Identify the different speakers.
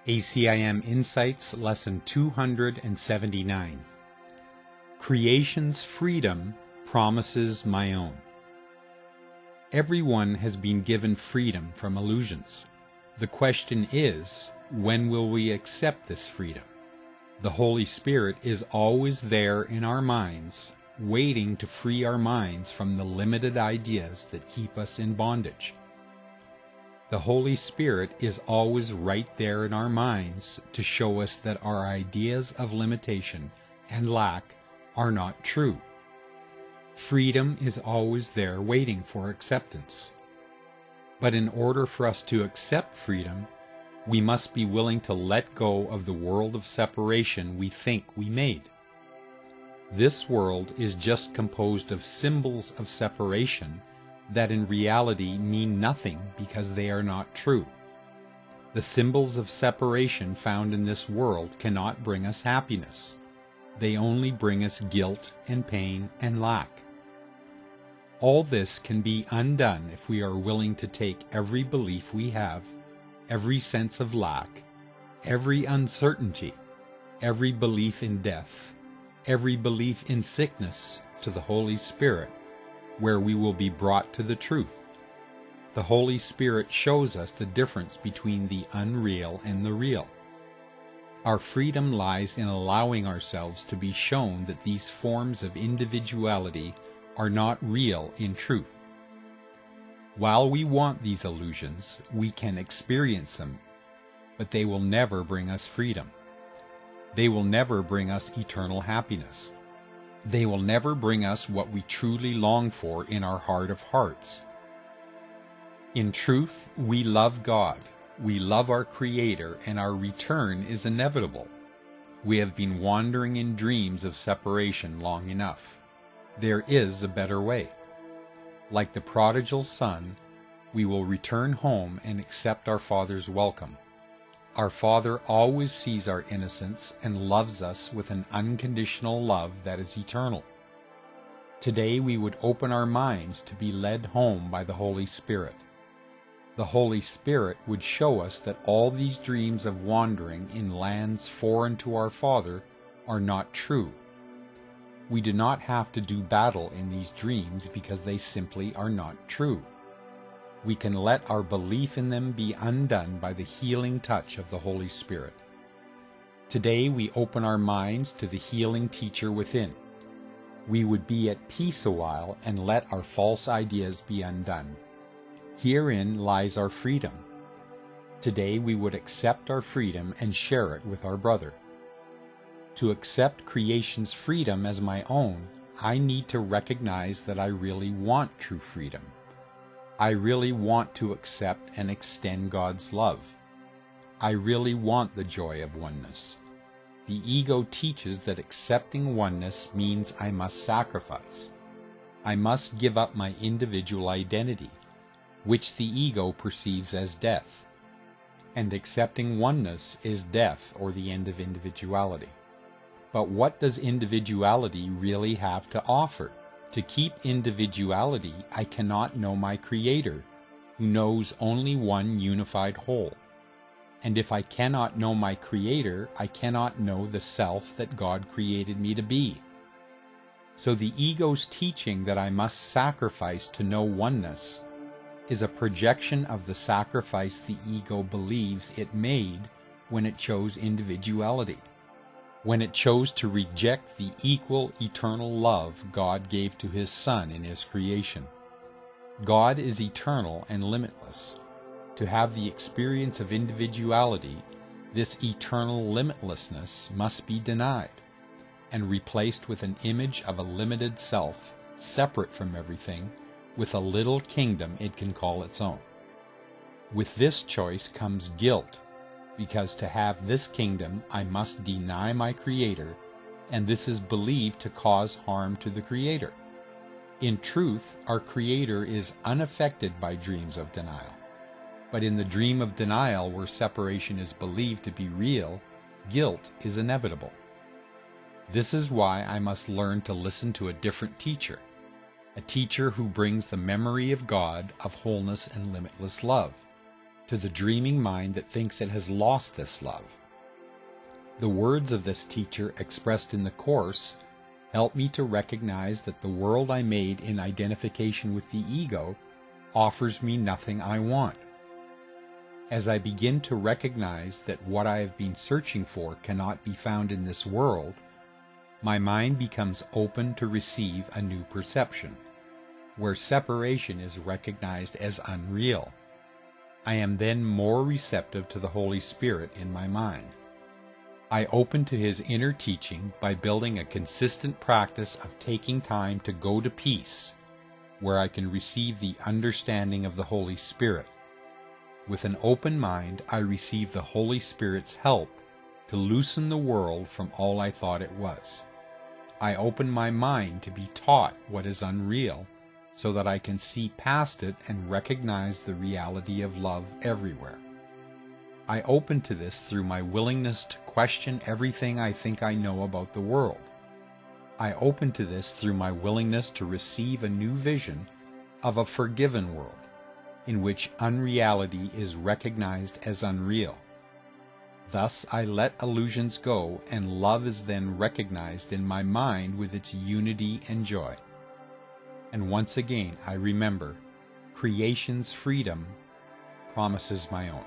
Speaker 1: ACIM Insights Lesson 279. Creation's freedom promises my own. Everyone has been given freedom from illusions. The question is, when will we accept this freedom? The Holy Spirit is always there in our minds, waiting to free our minds from the limited ideas that keep us in bondage. The Holy Spirit is always right there in our minds to show us that our ideas of limitation and lack are not true. Freedom is always there waiting for acceptance. But in order for us to accept freedom, we must be willing to let go of the world of separation we think we made. This world is just composed of symbols of separation that in reality mean nothing because they are not true. The symbols of separation found in this world cannot bring us happiness. They only bring us guilt and pain and lack. All this can be undone if we are willing to take every belief we have, every sense of lack, every uncertainty, every belief in death, every belief in sickness to the Holy Spirit, where we will be brought to the truth. The Holy Spirit shows us the difference between the unreal and the real. Our freedom lies in allowing ourselves to be shown that these forms of individuality are not real in truth. While we want these illusions, we can experience them, but they will never bring us freedom. They will never bring us eternal happiness. They will never bring us what we truly long for in our heart of hearts. In truth, we love God, we love our Creator, and our return is inevitable. We have been wandering in dreams of separation long enough. There is a better way. Like the prodigal son, we will return home and accept our Father's welcome. Our Father always sees our innocence and loves us with an unconditional love that is eternal. Today we would open our minds to be led home by the Holy Spirit. The Holy Spirit would show us that all these dreams of wandering in lands foreign to our Father are not true. We do not have to do battle in these dreams because they simply are not true. We can let our belief in them be undone by the healing touch of the Holy Spirit. Today we open our minds to the healing teacher within. We would be at peace a while and let our false ideas be undone. Herein lies our freedom. Today we would accept our freedom and share it with our brother. To accept creation's freedom as my own, I need to recognize that I really want true freedom. I really want to accept and extend God's love. I really want the joy of oneness. The ego teaches that accepting oneness means I must sacrifice. I must give up my individual identity, which the ego perceives as death. And accepting oneness is death or the end of individuality. But what does individuality really have to offer? To keep individuality, I cannot know my Creator, who knows only one unified whole. And if I cannot know my Creator, I cannot know the self that God created me to be. So the ego's teaching that I must sacrifice to know oneness is a projection of the sacrifice the ego believes it made when it chose individuality, when it chose to reject the equal eternal love God gave to His Son in His creation. God is eternal and limitless. To have the experience of individuality, this eternal limitlessness must be denied and replaced with an image of a limited self, separate from everything, with a little kingdom it can call its own. With this choice comes guilt, because to have this kingdom I must deny my Creator, and this is believed to cause harm to the Creator. In truth, our Creator is unaffected by dreams of denial. But in the dream of denial, where separation is believed to be real, guilt is inevitable. This is why I must learn to listen to a different teacher, a teacher who brings the memory of God, of wholeness and limitless love, to the dreaming mind that thinks it has lost this love. The words of this teacher expressed in the Course help me to recognize that the world I made in identification with the ego offers me nothing I want. As I begin to recognize that what I have been searching for cannot be found in this world, my mind becomes open to receive a new perception, where separation is recognized as unreal. I am then more receptive to the Holy Spirit in my mind. I open to His inner teaching by building a consistent practice of taking time to go to peace, where I can receive the understanding of the Holy Spirit. With an open mind, I receive the Holy Spirit's help to loosen the world from all I thought it was. I open my mind to be taught what is unreal, so that I can see past it and recognize the reality of love everywhere. I open to this through my willingness to question everything I think I know about the world. I open to this through my willingness to receive a new vision of a forgiven world, in which unreality is recognized as unreal. Thus I let illusions go, and love is then recognized in my mind with its unity and joy. And once again I remember, creation's freedom promises my own.